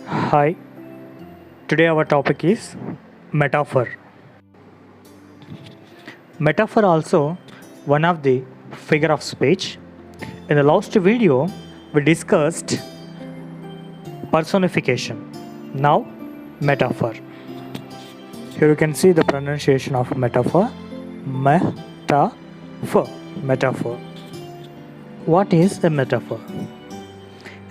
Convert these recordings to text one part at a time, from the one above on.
Hi, today our topic is metaphor. Metaphor also one of the figure of speech. In the last video, we discussed personification. Now, metaphor. Here you can see the pronunciation of metaphor. Metaphor. Metaphor. What is a metaphor?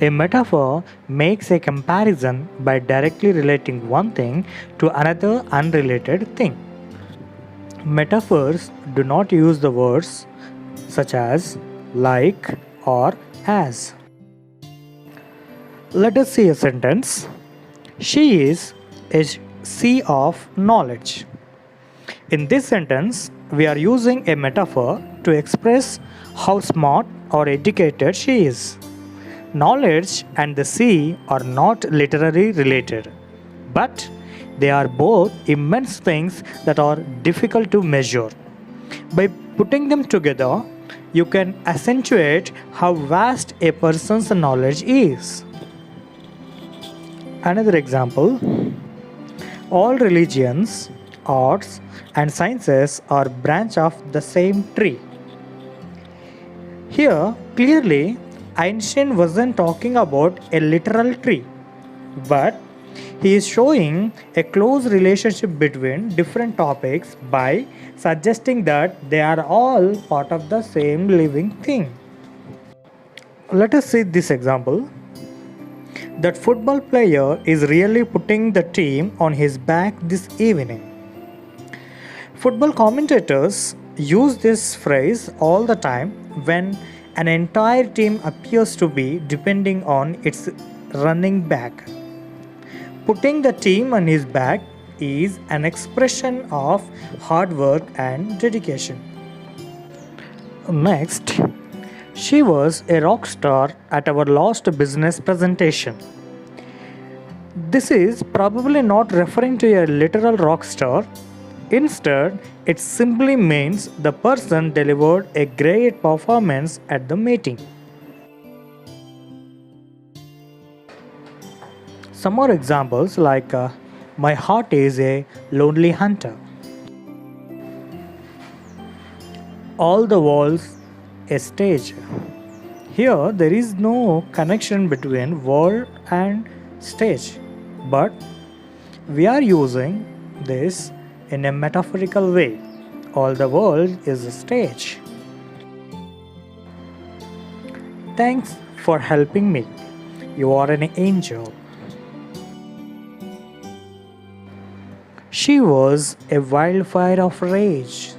A metaphor makes a comparison by directly relating one thing to another unrelated thing. Metaphors do not use the words such as like or as. Let us see a sentence. She is a sea of knowledge. In this sentence, we are using a metaphor to express how smart or educated she is. Knowledge and the sea are not literally related, but they are both immense things that are difficult to measure. By putting them together, you can accentuate how vast a person's knowledge is. Another example, all religions, arts, and sciences are branches of the same tree. Here, clearly, Einstein wasn't talking about a literal tree, but he is showing a close relationship between different topics by suggesting that they are all part of the same living thing. Let us see this example. That football player is really putting the team on his back this evening. Football commentators use this phrase all the time when an entire team appears to be depending on its running back. Putting the team on his back is an expression of hard work and dedication. Next, she was a rock star at our last business presentation. This is probably not referring to a literal rock star. Instead, it simply means the person delivered a great performance at the meeting. Some more examples like my heart is a lonely hunter. All the walls a stage. Here there is no connection between world and stage, but we are using this in a metaphorical way. All the world is a stage. Thanks for helping me. You are an angel. She was a wildfire of rage.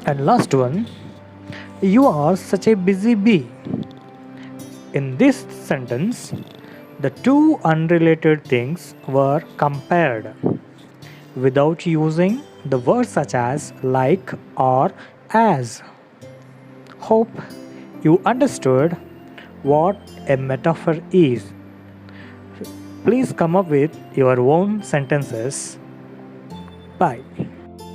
And last one, you are such a busy bee. In this sentence, the two unrelated things were compared without using the words such as like or as. Hope you understood what a metaphor is. Please come up with your own sentences. Bye.